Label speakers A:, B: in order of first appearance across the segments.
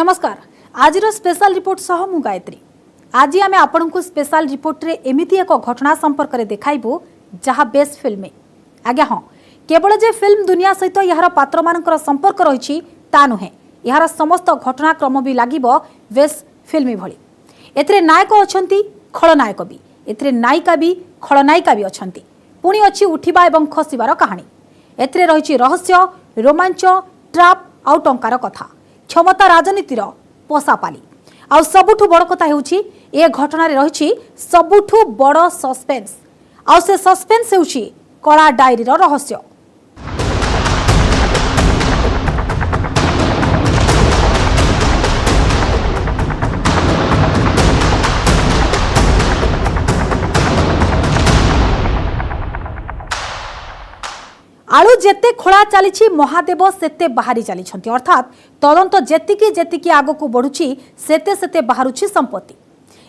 A: नमस्कार। आज special report सह मु गायत्री। आज आम आपण को स्पेशल रिपोर्ट रे एमिति एक घटना संपर्क में देखाइबू जहाँ बेस्ट फिल्म आज्ञा हाँ केवल जे फिल्म दुनिया सहित यार पात्र मानकर संपर्क रही ता नुहे यार समस्त घटनाक्रम भी लागिब बेस्ट फिल्म भली। एथिरे नायक अछंती खलनायक भी एथिरे नायिका भी खलनायिका भी अछंती पुणी अच्छी उठिबा एवं खसिबार कहानी। एथिरे रही रहस्य रोमांच ट्राप आउ टंकार कथा क्षमता राजनीतिर पसापाली आ सबुठु बड़ कथा हेउछि ए घटना रही सबुठु बड़ सस्पेंस आ से सस्पेंस हेउछि कला डायरी रहस्य। आलू जेते खोला चली महादेव सेते बाहरी चली अर्थात तदंत जेतिकी जेतिकी आगको बढ़ुची सेते सेते बाहरुची संपत्ति।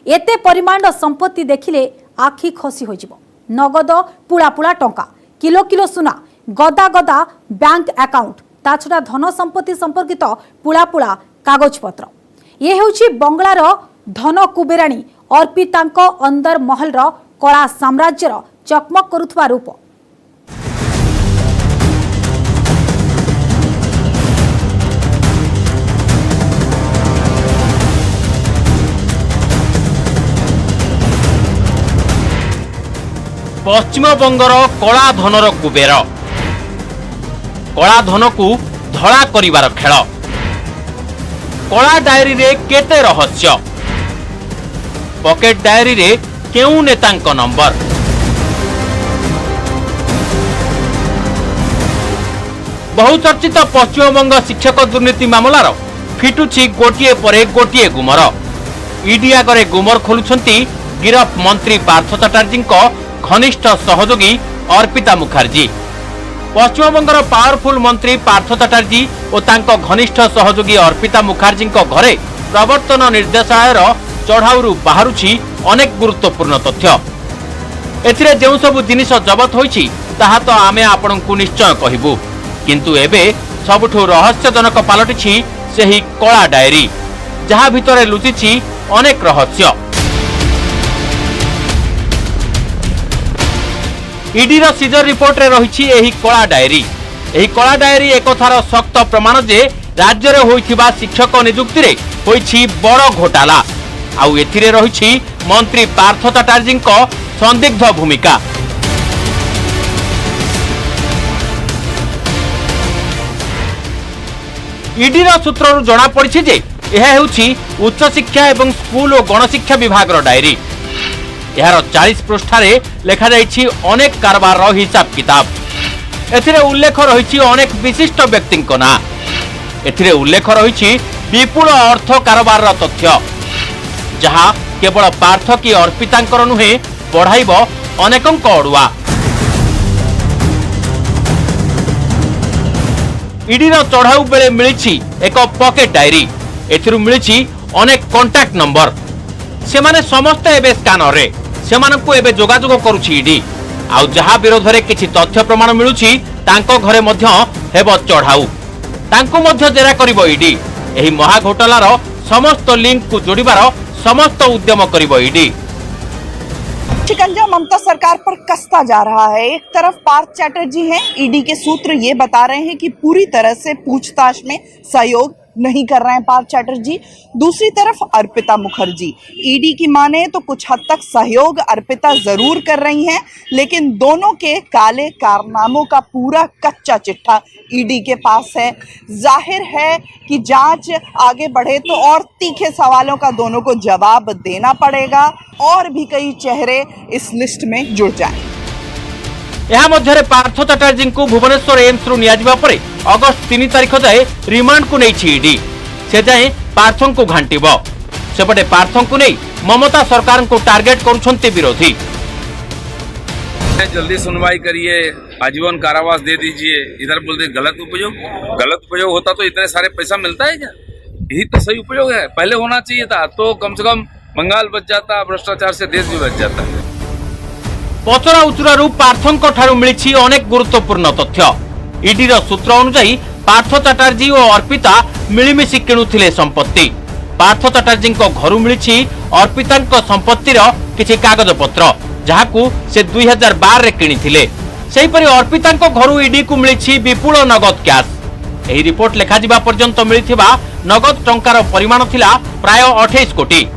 A: एते परिमाण संपत्ति देखिले आखि खसी होइजिबो। नगद पुला पुला टंका किलो किलो सुना गदा गदा बैंक अकाउंट ता छडा धन संपत्ति संपर्कित पुला पुला कागज पत्र। ये हेउची बंगलार धन कुबेराणी अर्पितांक अंदर महलर कला साम्राज्यर चकमक करुथबा रूप।
B: पश्चिम बंगर कला धनर कुबेर कला धन को धड़ा करिवार खेल कला डायरी रे केते रहस्य पॉकेट डायरी रे केउ नेतांक नंबर बहुचर्चित पश्चिमबंग शिक्षक दुर्नीति मामलार फिटुछि गोटिए परे गोटिए गुमर। ईडी आगरे गुमर खोलुछंती गिरफ मंत्री पार्थ चटर्जी घनिष्ठ सहयोगी अर्पिता मुखर्जी। पश्चिमबंगर पावरफुल मंत्री पार्थ चटर्जी और तांको घनिष्ठ सहयोगी अर्पिता मुखर्जी घरे प्रवर्तन निर्देशालयर चढ़ाऊ बाहरुछि अनेक गुरुत्वपूर्ण तथ्य। एथिरे जेउ सब जिनिस जबत होइछि ताहा तो आमे आपनकु निश्चय कहिबु, किंतु एबे सबुठु रहस्यजनक पालटिछि सेही कला डायरी जहा भितरे लुचिछि अनेक रहस्य। ईडी सीजर रिपोर्ट रे रही एही कला डायरी। एही कला डायरी एक थार सख्त प्रमाण जे राज्य रे होइथिबा शिक्षक नियुक्ति रे होइछि बड़ घोटाला आउ एथिरे रही मंत्री पार्थ चटर्जी संदिग्ध भूमिका। ईडी सूत्रु जना पड़ी जे यह हेउछि उच्च शिक्षा एवं स्कूल और गणशिक्षा विभाग डायरी। यार 40 पृष्ठारे लेखा जाइछि अनेक कारबार हिसाब किताब। एथिरे उल्लेख रही अनेक विशिष्ट व्यक्ति ना। एथिरे उल्लेख रही विपुल अर्थ कारबार तथ्य जहाँ केवल पार्थ की अर्पितांकर नुहे बढ़ाइब अनेकंक अड़ुआ। ईडी चढ़ाऊ बेले मिली एक पॉकेट डायरी। एथिरु मिली अनेक कॉन्टैक्ट नंबर। सेमाने समस्त एबे स्कैनर रे सेमानंकु एबे जोगाजोग करूछि ईडी आउ जहा विरोध रे किछि तथ्य प्रमाण मिलुछि तांको घरे मध्य हेबो चढ़ाऊ तांको मध्य जेरा करिवो ईडी। एही महा घोटालार समस्त लिंक को जोड़िबार समस्त उद्यम करिवो ईडी।
C: शिकंजा ममता सरकार पर कसता जा रहा है। एक तरफ पार्थ चैटर्जी हैं, ईडी के सूत्र ये बता रहे हैं कि पूरी तरह से पूछताछ में सहयोग नहीं कर रहे हैं पार्थ चैटर्जी। दूसरी तरफ अर्पिता मुखर्जी, ईडी की माने तो कुछ हद तक सहयोग अर्पिता जरूर कर रही हैं, लेकिन दोनों के काले कारनामों का पूरा कच्चा चिट्ठा ईडी के पास है। जाहिर है कि जांच आगे बढ़े तो और तीखे सवालों का दोनों को जवाब देना पड़ेगा और भी कई चेहरे इस लिस्ट में जुड़ जाएं।
B: यह मध्य पार्थ चटर्जी को भुवनेश्वर एम्स रु नियाजिबा परे अगस्त 3 तारिख जाए रिमांड को नहीं ईडी से जाए पार्थ को घांटिब। सेपटे पार्थ को नहीं ममता सरकार को टार्गेट करुछंती विरोधी।
D: जल्दी सुनवाई करिए, आजीवन कारावास दे दीजिए। इधर बोलते गलत उपयोग होता तो इतने सारे पैसा मिलता है क्या? यही तो सही उपयोग है। पहले होना चाहिए था तो कम से कम बंगाल बच जाता, भ्रष्टाचार से देश भी बच जाता। पचरा
B: उचुरा पार्थों ठारू मिली अनेक गुरुत्वपूर्ण तथ्य। ईडी सूत्र अनुसार पार्थ चटर्जी और अर्पिता मिलिमिशि किणुथिले संपत्ति। पार्थ चटर्जी घरू मिली अर्पिता संपत्तिर किछि कागज पत्र जहाकू से 2012 रे किणिथिले। सेहीपरि अर्पिता घरू ईडी को मिली विपुल नगद कैश। एही रिपोर्ट लेखा जिबा पर्यंत मिलिथिबा नगद टंकार परिमाण थिला प्राय 28 कोटी।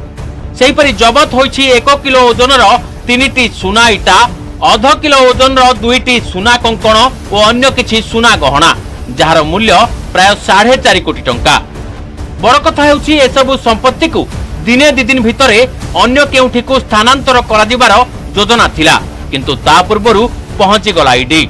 B: सेहीपरि जबत होईछि 1 किलो ओजनर 3टी सुना इटा, आधा किलो ओजनर 2टी सुना कंकण और अन्य किछि सुना गहना जार मूल्य प्राय 4.5 कोटी टंका। बड़ कथा हेउछि एसबु संपत्ति को दिने दि दिन भितरे अन्य केउठी को स्थानांतर करा दिबार योजना थिला, किंतु ता पूर्वरु पहुंची गला ईडी।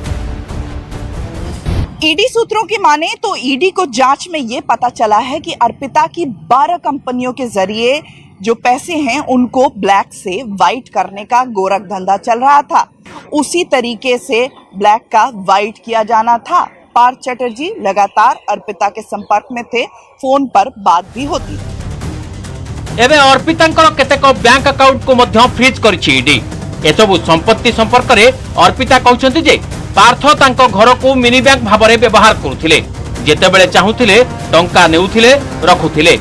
C: ईडी सूत्रों की माने तो ईडी को जांच में ये पता चला है कि अर्पिता की 12 कंपनियों के जरिए जो पैसे हैं उनको ब्लैक से व्हाइट करने का गोरख धंधा चल रहा था। उसी तरीके से ब्लैक का व्हाइट किया जाना था। पार्थ चटर्जी लगातार अर्पिता के संपर्क में थे, फोन पर बात भी होती।
B: एबे अर्पितांकर केतेक बैंक अकाउंट को मध्य फ्रीज करिछि ईडी। एसबु संपत्ति संपर्क रे अर्पिता कहउछन्ति जे पार्थ तांको घर को मिनी बैंक भाबरे व्यवहार करुथिले। जेतेबेले चाहुथिले टंका नेउथिले रखुथिले।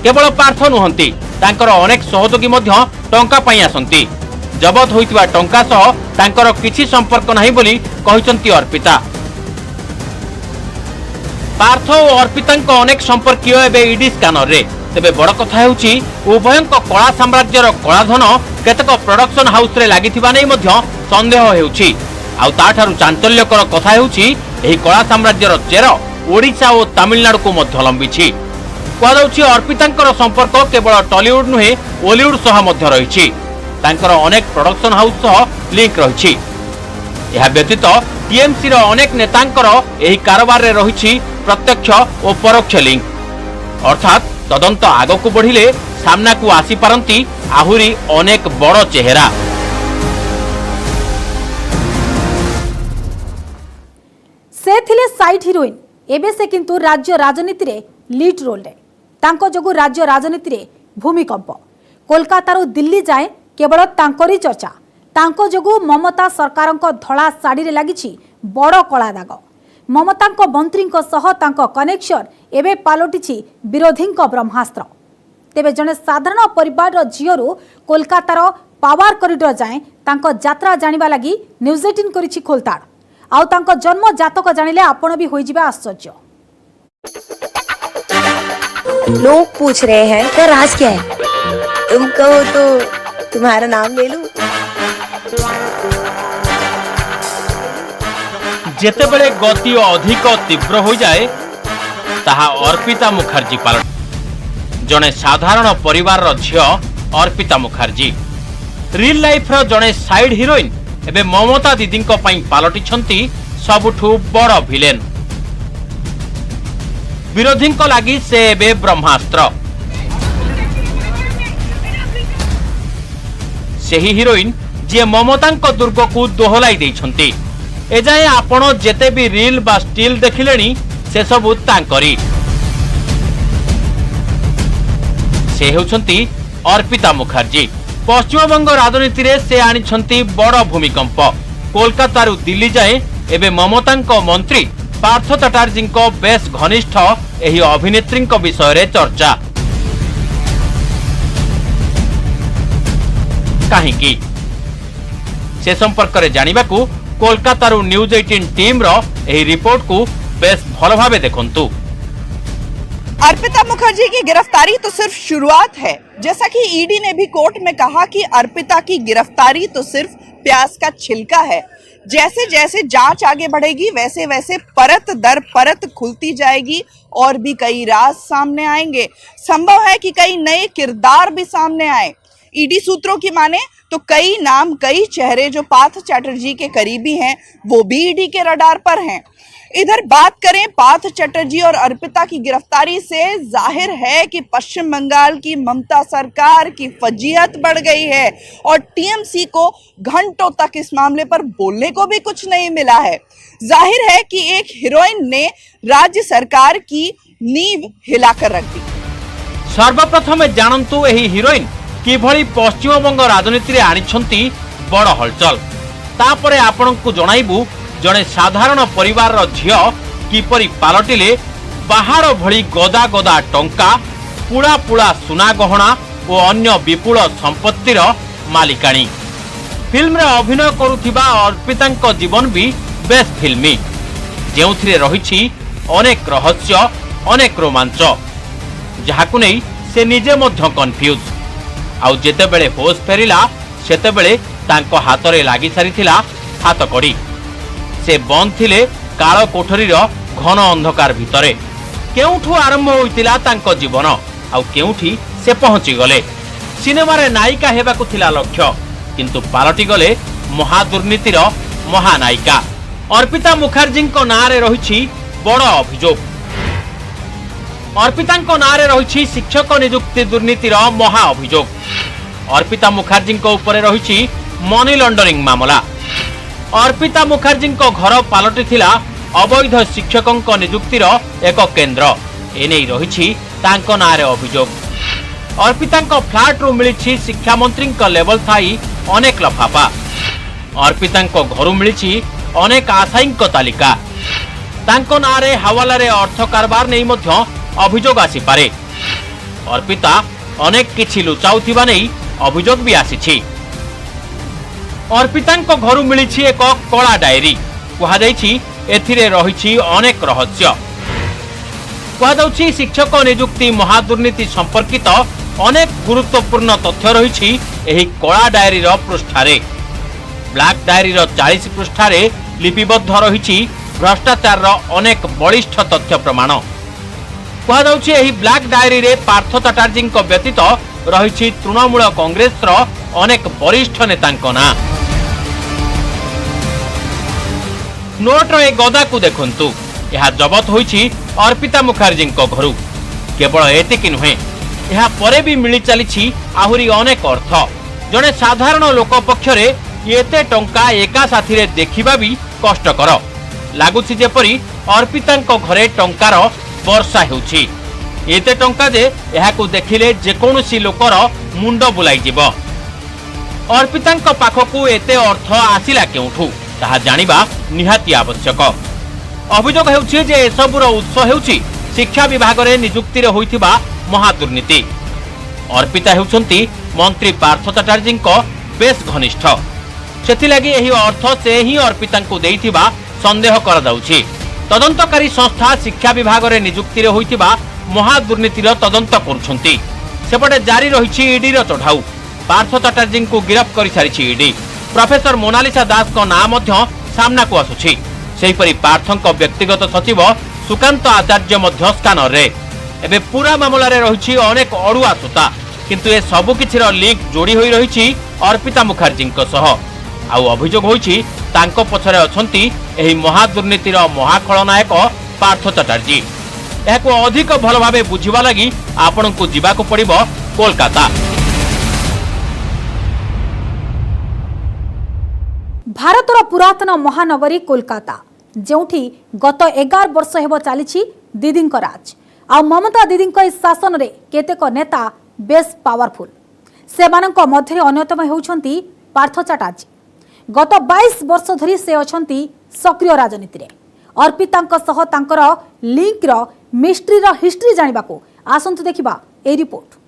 B: केवल पार्थ नुहंती, तांकर अनेक सहयोगी मध्य टंका पई आसंती। जबत होइतिबा टंका सह तांकर किछि संपर्क नाही बोली कहिसंती अर्पिता। पार्थ और अर्पितांको अनेक संपर्कीय एबे ईडी स्कैनर रे। तेबे बड़ कथा हेउछि उभयंको कला साम्राज्यर कलाधन केतक प्रोडक्शन हाउस रे लागिथिबा नै मध्य संदेह हेउछि। आउ ताठारु चांचल्यकर कथा हेउछि एही कला साम्राज्यर चेर ओडिशा और तमिलनाडु को मध्य लंबिछि। कहउछि अर्पितांकर संपर्क केवल टॉलीवुड नुहे बॉलीवुड सह मध्य रहिछि। तांकर अनेक प्रोडक्शन हाउस सह लिंक रहिछि। यह व्यतीत टीएमसी रो अनेक नेतांकर एही कारोबार रे रहिछि प्रत्यक्ष और परोक्ष लिंक। अर्थात तदंत आगकू बढ़िले सामना को आसी पारंती आहुरी अनेक बड़ चेहरा।
A: से थिले साइड हिरोइन, एबे से किंतु राज्य राजनीति रे लीड रोल रे। तांको जगु राज्य राजनीति रे भूमिकंप। कोलकाता रो दिल्ली जाए केवल तांकरी चर्चा। तांको जगु ममता सरकारंको धड़ा साड़ी रे लागिछि बड़ कला दाग। ममतांको मंत्रींको सह तांको कनेक्शन एबे पालटिछि विरोधींको ब्रह्मास्त्र। तेबे जने साधारण परिवार रो झियरु कोलकातार पावर कॉरिडोर जाए तांको यात्रा जानिबा लागि न्यूज 18 करिछि खोलताड़। आउ तांको जन्म जातक जानिले आपण भी होई जिबे आश्चर्य।
E: लोग पूछ रहे हैं तेरा राज क्या है? तुम कहो तो तुम्हारा नाम ले लूं।
B: जेतेबेले गति अधिक तीव्र हो जाए ताहा अर्पिता मुखर्जी पालट। जने साधारण परिवार रो झियो अर्पिता मुखर्जी रियल लाइफ रो जने साइड हिरोइन एबे ममता दीदींको पई पालटिछंती सबुठु बड़ विलेन। विरोधींको लागि से एबे ब्रह्मास्त्र। सेही हिरोइन जे ममतांको दुर्ग को दोहलाई दैछंती। एजाए आपण जेते भी रील बा स्टिल देखिलेनी से सबु तांकरी। से हेउछंती अर्पिता मुखर्जी। पश्चिमबंग राजनीति रे से आनिछंती बड़ भूमिकंप। कोलकाता रु दिल्ली जाए एबे ममतांको मंत्री पार्थ चटर्जींको बेस घनिष्ठ एही अभिनेत्रींको विषय रे चर्चा। काहीकि से संपर्क रे जानिबाकू कोलकाता रु न्यूज 18 टीम रो एही रिपोर्ट को बेस भल भावे देखंतु।
C: अर्पिता मुखर्जी की गिरफ्तारी तो सिर्फ शुरुआत है। जैसा कि ईडी ने भी कोर्ट में कहा कि अर्पिता की गिरफ्तारी तो सिर्फ प्याज का छिलका है। जैसे जैसे जांच आगे बढ़ेगी वैसे वैसे परत दर परत खुलती जाएगी और भी कई राज सामने आएंगे। संभव है कि कई नए किरदार भी सामने आए। ईडी सूत्रों की माने तो कई नाम, कई चेहरे जो पार्थ चटर्जी के करीबी हैं वो भी ईडी के रडार पर हैं। इधर बात करें पार्थ चटर्जी और अर्पिता की गिरफ्तारी से जाहिर है कि पश्चिम बंगाल की ममता सरकार की फजीहत बढ़ गई है और टीएमसी को घंटों तक इस मामले पर बोलने को भी कुछ नहीं मिला है। जाहिर है कि एक हीरोइन ने राज्य सरकार की नींव हिलाकर रख दी।
B: सर्वप्रथम जानंतु एही हीरोइन किभଳି पश्चिमबंग राजनीति रे आनिछंती बड़ हलचल। तापरे आपनकु जणाइबु जणे साधारण परिवार रो झियो किपरि पालटिले पहाड़ भली गदा गदा टंका पुड़ा पुड़ा सुना गहना और अन्य विपुल संपत्तिर मालिकाणी। फिल्म रे अभिनय करुथिबा अर्पिता जीवन भी बेस फिल्मी, जेउथिरे रहिछि अनेक रहस्य अनेक रोमांच, जहाकु नै से निजे मध्य कन्फ्यूज। आउ जेते बेले होश फेरिला सेते बेले तांको हातरे लागि सारिथिला हातकड़ी। से बंद थिले काळ कोठरीर घन अंधकार भितरे। केउठु आरंभ होइतिला तांको जीवन आउ केउठी से पहुंची गले। सिनेमा रे नायिका हेबाकु थिला लक्ष्य, किंतु पालटी गले महादुर्नीतिर महानायिका। अर्पिता मुखर्जी को नारे रहिछि बड़ अभियोग। अर्पिता नारे रहिछि शिक्षक नियुक्ति दुर्नीतिर महा अभियोग। अर्पिता मुखर्जी उपरे रहिछि मनी लॉन्डरिंग मामला। अर्पिता मुखर्जी घर पालटी थिला अवैध शिक्षकों नियुक्तिर एक केन्द्र। एने रहिछि तांको नारे अभियोग। अर्पिता फ्लैट रु मिलिछि शिक्षा मंत्री लेवल थाई अनेक लफाफा। अर्पिता घर मिलिछि अनेक आशायी तालिका। तांको नारे हवाला रे अर्थ कारबार नहीं मध्य अभियोग आसीपारे। अर्पिता अनेक किछि लुचाउथिबा नै अभियोग भी आसीछि। अर्पिता घर मिलिछि एक कला डायरी। कहा जाइछि एथिरे रहिछि अनेक रहस्य। कहा जाउछि शिक्षक नियुक्ति महादुर्नीति संपर्कित अनेक गुरुत्वपूर्ण तथ्य रहिछि एही कला डायरीर पृष्ठारे। ब्लैक डायरीर 40 पृष्ठारे लिपिबद्ध रहिछि भ्रष्टाचार अनेक बलिष्ठ तथ्य प्रमाण। कहा जाउछि एही ब्लैक डायरी रे पार्थ चटर्जी व्यतीत रहिछि तृणमूल कांग्रेस अनेक वरिष्ठ नेतांक ना। नोट रे गदा को देखंतु, यह जबत होइछि अर्पिता मुखर्जी घरु। केवल एतिक नुहे, यह परे भी मिली चली आहुरी अनेक अर्थ। जने साधारण लोक पक्षरे एते टंका एका साथी रे देखिबा भी कष्टकर लागुछि। जेपरि अर्पिता घरे टंकार वर्षा हेउछि। एते टंका जे एहाकु देखिले जेकोनोसी लोकर मुंड बुलाई जिवो। अर्पिता पाखकु एते अर्थ आसिला केउठु ताहा जानिबा निहाती आवश्यक। अभियोग हेउछि जे एसबुर उत्स हेउछि शिक्षा विभाग रे नियुक्ति रे होइथिबा महादुर्नीति। अर्पिता हेउछंती मंत्री पार्थ चटर्जी बेस घनिष्ठ। सेथिलागि एही अर्थ से ही अर्पिता को देइथिबा संदेह करा जाउछि। तदंतकारी संस्था शिक्षा विभाग रे नियुक्ति रे होइथिबा महादुर्नीतिर तदंत करुछंती। सेपटे जारी रहिछि ईडी रो चढ़ाऊ। पार्थ चटर्जी को गिरफ्त करि सारिछि ईडी। प्रोफेसर मोनालिसा दास को नाम मध्य सामना को आसुछि। सेहिपरि पार्थंक व्यक्तिगत सचिव सुकांत आचार्य मध्य स्कानर रे। एबे पूरा मामला रे रहिछि अनेक अड़ुआ सूता, किंतु ए सबु किछिर लिंक जोड़ी होई रहिछि अर्पिता मुखर्जी सह। आउ अभियोग होइछि तांको पछरे अछंती एही महादुर्नीतिर महाखलनायक पार्थ चटर्जी। एहाको अधिक भल भाबे बुझिबा लागि आपनकु जिबाको पड़िबो कोलकाता।
A: भारतर पुरातन महानगरी कोलकाता, जोठी गत 11 वर्ष हेबो चलीछि दीदींक राज। आ ममता दीदींक शासन रे केतेक नेता बेस पावरफुल। सेमानंक मध्य अन्यतम हेउछंती पार्थ चटर्जी। गत 22 वर्ष धरी से अछंती सक्रिय राजनीति रे। अर्पितांक सह तांकर लिंक रो मिस्ट्री रो हिस्ट्री जानिबाको आसंतु देखिबा ए रिपोर्ट।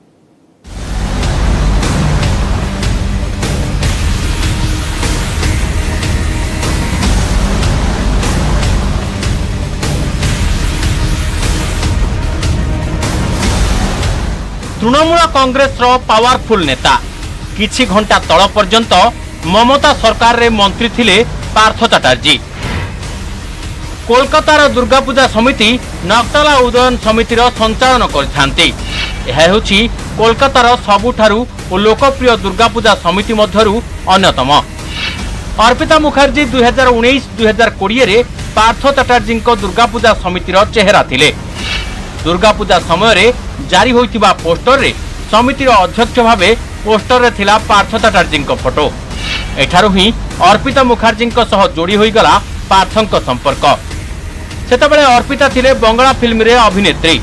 B: तृणमूल कांग्रेस रो पावरफुल नेता। किछि घंटा तळ पर्यंत ममता सरकार रे मंत्री थिले पार्थ चटर्जी। कोलकातार दुर्गा पूजा समिति नक्तला उदयन समितिर संचालन करथांती। यह हेउछि कोलकातार सबुठारु ओ लोकप्रिय दुर्गा पूजा समिति मध्यरु अन्यतम। अर्पिता मुखर्जी 2019-2020 रे पार्थ चटर्जी दुर्गा पूजा समितिर चेहरा थिले। दुर्गा पूजा समय रे जारी होइतिबा पोस्टर रे समितिर अध्यक्ष भावे पोस्टर रे थिला पार्थ चटर्जी फोटो। एठारु ही अर्पिता मुखर्जी सह जोड़ी होई गला पार्थंक संपर्क। सेतबेले अर्पिता थिले बंगला फिल्म रे अभिनेत्री।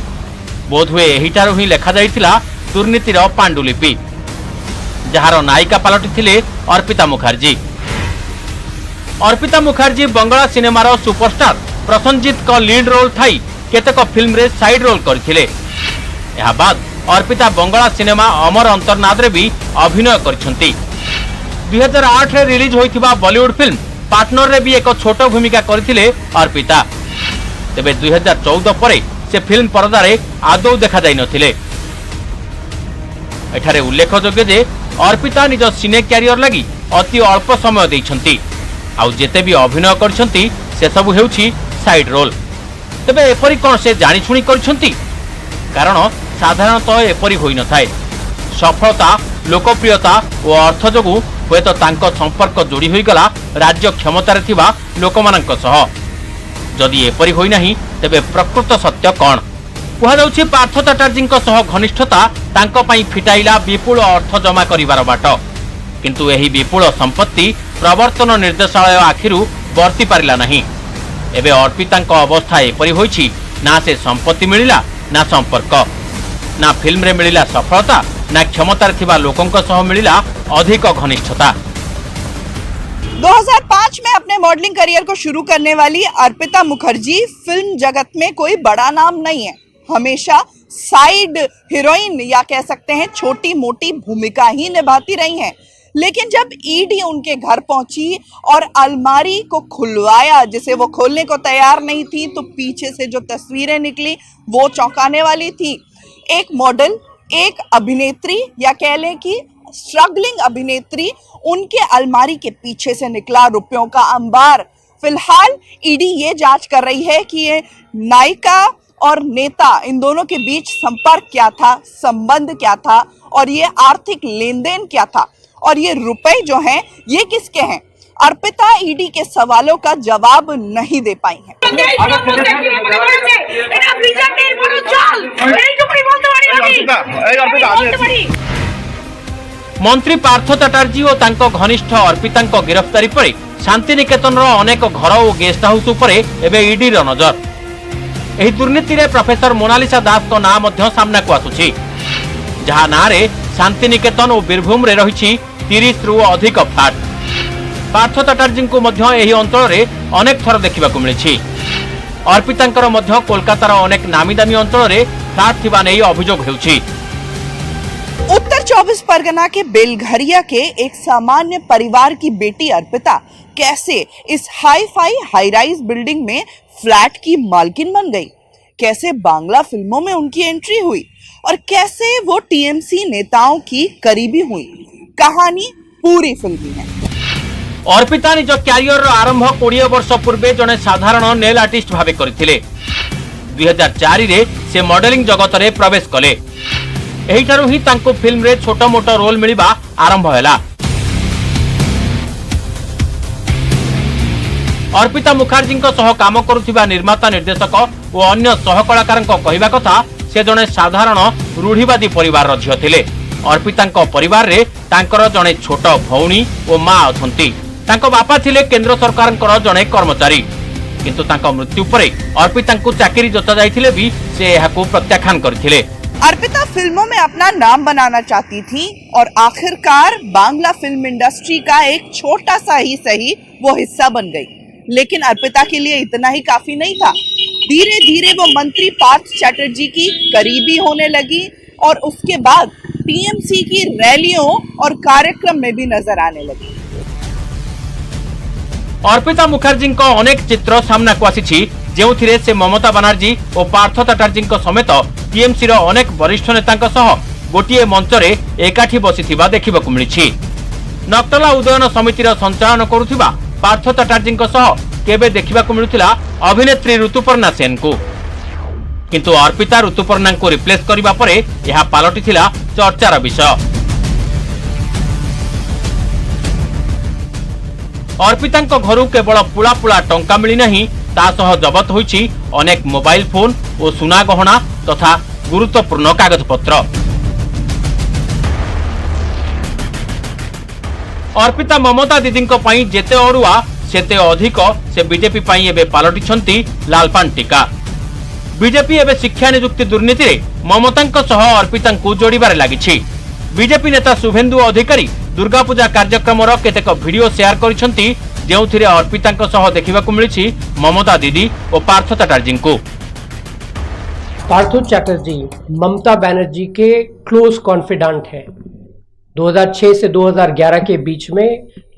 B: बोधहुए एहिठारु ही लेखा जाइतिला दुर्नीतिर पांडुलिपि, जहार नायिका पालटी थिले अर्पिता मुखर्जी। अर्पिता मुखर्जी बंगला सिनेमार सुपरस्टार प्रसन्नजीत को लीड रोल थाई केतेक फिल्म रे साइड रोल करथिले। एहा बाद अर्पिता बंगला सिनेमा अमर अंतर्नाद रे भी अभिनय करछंती। 2008 रे रिलीज होइथिबा बॉलीवुड फिल्म पार्टनर रे भी एक छोट भूमिका करथिले अर्पिता। तेबे 2014 परे से फिल्म पर्दा रे आदौ देखा जाय नथिले। एठारे उल्लेखयोग्य जे अर्पिता निज सिने क्यारियर लगी अति अल्प समय दैछंती। आउ जेते भी अभिनय करछंती से सब हेउछि साइड रोल। तेबे एपरि कोन से जानि छुणी करछंती? कारण साधारणतः एपरि होई न थाए। सफलता, लोकप्रियता और अर्थ जोगु हुएत तांको संपर्क जोड़ी होई गला राज्य क्षमतार थिबा लोकमानंक सह। जदि एपरि होई नाही तेबे प्रकृत सत्य कोन? कुहा जाउछि पार्थ चटर्जीଙ୍କ सह घनिष्ठता तांको पई फिटाइला विपुल अर्थ जमा करिवार बाट। किंतु एही विपुल संपत्ति प्रवर्तन निर्देशालय आखिरु बर्ती पारिला नाही। एबे अर्पिताଙ୍କ अवस्था एपरि होइछि ना से संपत्ति मिलिला ना संपर्क, ना फिल्म रे मिलिला सफलता, ना क्षमतार थिबा लोकंक सह मिलिला अधिक घनिष्ठता।
C: 2005 में अपने मॉडलिंग करियर को शुरू करने वाली अर्पिता मुखर्जी फिल्म जगत में कोई बड़ा नाम नहीं है। हमेशा साइड हीरोइन या कह सकते हैं छोटी मोटी भूमिका ही निभाती रही हैं। लेकिन जब ईडी उनके घर पहुंची और अलमारी को खुलवाया जिसे वो खोलने को तैयार नहीं थी, तो पीछे से जो तस्वीरें निकली वो चौंकाने वाली थी। एक मॉडल, एक अभिनेत्री या कह लें कि स्ट्रगलिंग अभिनेत्री, उनके अलमारी के पीछे से निकला रुपयों का अंबार। फिलहाल ईडी ये जांच कर रही है कि ये नायिका और नेता, इन दोनों के बीच संपर्क क्या था, संबंध क्या था और ये आर्थिक लेन देन क्या था और ये रुपए जो हैं ये किसके हैं। अर्पिता ईडी के सवालों का जवाब नहीं दे पाई हैं।
B: मंत्री पार्थ चटर्जी और तांको घनिष्ठ अर्पितांको गिरफ्तारी परे शांतिनिकेतन अनेक घर और गेस्ट हाउस उपरे एबे ईडी रो नजर। एही दुर्नीति रे प्रोफेसर मोनालिसा दास को नाम मध्य सामना को आसुछि, जहा ना रे शांतिनिकेतन और बीरभूम रे रहिछि 30 रु अधिक फ्लैट। पार्थ चटर्जी को मध्य एही अंचल रे अनेक थर देखिबा को मिलिछि। अर्पितांकर मध्य कोलकातार अनेक नामी दामी अंचल रे फ्लैट थिबा नै अभियोग हेउछि।
C: उत्तर 24 परगना के बेलघरिया के एक सामान्य परिवार की बेटी अर्पिता कैसे इस hi fi high rise building में फ्लैट की मालकिन बन गई, कैसे बांग्ला फिल्मों में उनकी एंट्री हुई और कैसे वो टीएमसी नेताओं की करीबी हुई, कहानी पूरी फिल्मी है।
B: अर्पिता निज क्यारियर आरंभ 20 वर्ष पूर्वे जने साधारण नेल आर्टिस्ट भावे करथिले। 2004 रे से मॉडलिंग जगत रे प्रवेश कले। एहिठारु ही तांको फिल्म रे छोट मोट रोल मिलिबा आरंभ हैला। अर्पिता मुखर्जी सह काम करुथिबा निर्माता, निर्देशक और अन्य सहकलाकार कहवा कथा से जने साधारण रूढ़िवादी परिवार झियो थिले। अर्पिता परिवार रे तांकर जने छोट भौणी और मां अछंती। तांको बापा थिले केंद्र सरकार जने कर्मचारी, किंतु तांको मृत्यु परे अर्पिता चाकरी जोता जाइथिले भी से एहाकू प्रत्याख्यान करथिले।
C: अर्पिता फिल्मों में अपना नाम बनाना चाहती थी और आखिरकार बांग्ला फिल्म इंडस्ट्री का एक छोटा सा ही सही वो हिस्सा बन गई। लेकिन अर्पिता के लिए इतना ही काफी नहीं था। धीरे धीरे वो मंत्री पार्थ चटर्जी की करीबी होने लगी और उसके बाद टीएमसी की रैलियों और कार्यक्रम में भी नजर आने लगी।
B: अर्पिता मुखर्जी अनेक चित्र सामना को आसी, जेउथिरे से ममता बनर्जी और पार्थ चटर्जी समेत टीएमसी रो अनेक वरिष्ठ नेतांक सह गोटिए मंच रे एकाठी बसिथिबा देखिबाकू मिलिछि। नक्टला उदयन समितिर संचालन करुथिबा पार्थ चटर्जी सह केबे देखिबाकू मिलुथिला अभिनेत्री ऋतुपर्णा सेन को, किंतु अर्पिता ऋतुपर्णा को रिप्लेस करिबा परे यह पालटिथिला चर्चार विषय। अर्पितांक घरु केवल पुला पुला टंका मिली नहीं, ता सह जबत होईछि अनेक मोबाइल फोन और सुना गहना तथा गुरुत्वपूर्ण कागज पत्र। अर्पिता ममता दीदींक पई जेते अरुआ सेते अधिक से बीजेपी पई एबे पालटिछंती लालपान टीका। बीजेपी एबे शिक्षा नियुक्ति दुर्नीति रे ममतांक सह अर्पितांकु जोड़िबारे लागिछि। बीजेपी नेता शुभेन्दु अधिकारी दुर्गा पूजा कार्यक्रम केतेक भिडियो शेयर करिसंती, ଯେଉଁଥିରେ अर्पिताଙ୍କ सह देखिबाकु मिलिछि ममता दीदी और पार्थ चटर्जी को।
F: पार्थो चैटर्जी ममता बनर्जी के क्लोज कॉन्फिडेंट हैं। 2006 से 2011 के बीच में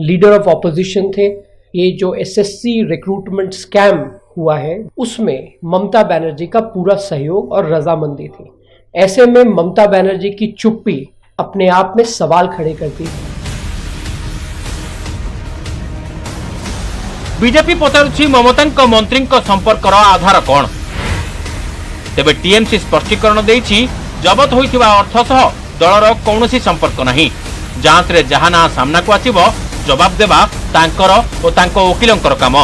F: लीडर ऑफ ऑपोजिशन थे। ये जो एसएससी रिक्रूटमेंट स्कैम हुआ है उसमें ममता बनर्जी का पूरा सहयोग और रजामंदी थी। ऐसे में ममता बनर्जी की चुप्पी अपने आप में सवाल खड़े करती थी।
B: बीजेपी पचारुछि ममता मंत्री संपर्क आधार कौन? तेबे टीएमसी स्पष्टीकरण देछि जबत होइथिबा अर्थ सह दलर कौनसी संपर्क नहीं। जांच रे जहां ना सामना को आछिबो जवाब देबा तांकर ओ तांको वकीलंकर काम।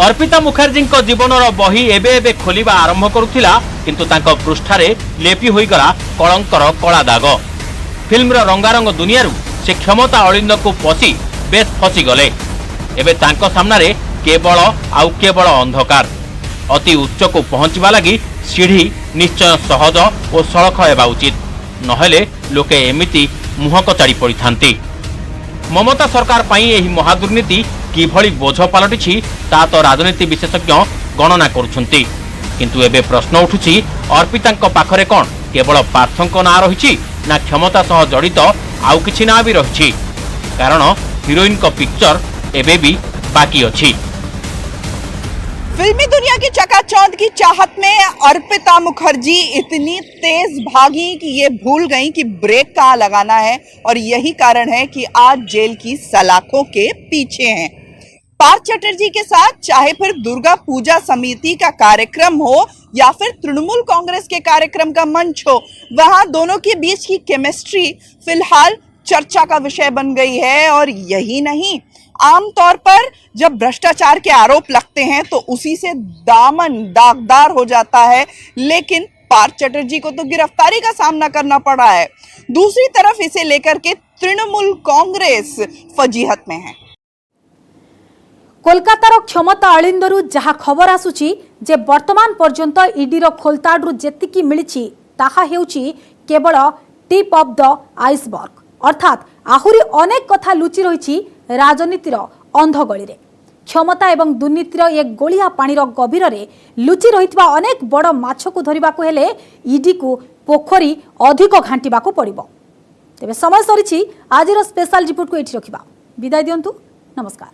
B: अर्पिता मुखर्जी जीवनर बही एबे खोलिबा आरंभ करुथिला, किंतु तांको पृष्ठारे लेपि होइगला कलंकर कला दाग। फिल्मर रंगारंग दुनिया से क्षमता अलिंद को पशि बेस फसी गले। एबे तांको सामनारे केवल अंधकार। अति उच्च को पहुंचवा लगी सीढ़ी निश्चय सहज और सड़क हेबा उचित, नहेले लोके एमिति मुह कचाड़ी पड़ी थांती। ममता सरकार पाई एही महादुर्नीति किभली बोझ पलटिछि ता तो राजनीति विशेषज्ञ गणना करुछंती। किंतु एबे प्रश्न उठुछि अर्पितांक पाखरे कोन केवल पार्थंक ना रहिछि ना क्षमता सह जड़ित आउ किछि ना भी रहिछि? कारण हिरोइन को पिक्चर एबे भी बाकी अछि।
C: फिल्मी दुनिया की चकाचौंध की चाहत में अर्पिता मुखर्जी इतनी तेज भागी कि ये भूल गई कि ब्रेक कहाँ लगाना है, और यही कारण है कि आज जेल की सलाखों के पीछे हैं। पार्थ चटर्जी के साथ चाहे फिर दुर्गा पूजा समिति का कार्यक्रम हो या फिर तृणमूल कांग्रेस के कार्यक्रम का मंच हो, वहां दोनों के बीच की केमिस्ट्री फिलहाल चर्चा का विषय बन गई है। और यही नहीं, आमतौर पर जब भ्रष्टाचार के आरोप लगते हैं तो उसी से दामन दागदार हो जाता है, लेकिन पार्थ चटर्जी को तो गिरफ्तारी का सामना करना पड़ा है। दूसरी तरफ इसे लेकर के तृणमूल कांग्रेस फजीहत में है।
A: कोलकातार क्षमता अलिंदरू जहाँ खबर आसुची जे वर्तमान पर्यंत ईडीर खोलताडू जेतिकी मिलिछि ताहा हेउची केवल टिप ऑफ द आइसबर्ग, अर्थात आहुरी अनेक कथा लुचि रही राजनीतिर अंधगली रे। क्षमता एवं दुर्नीतिर एक गोलिया पानीर गभीर रे लुचि रहितबा अनेक बड़ माछ को धरिबाकू हेले ईडी को पोखरी अधिक घांटिबाकू पड़िबो। तेबे समय सरिछि आजिर स्पेशल रिपोर्ट को एठी रखिबा। विदाय दियंतु, नमस्कार।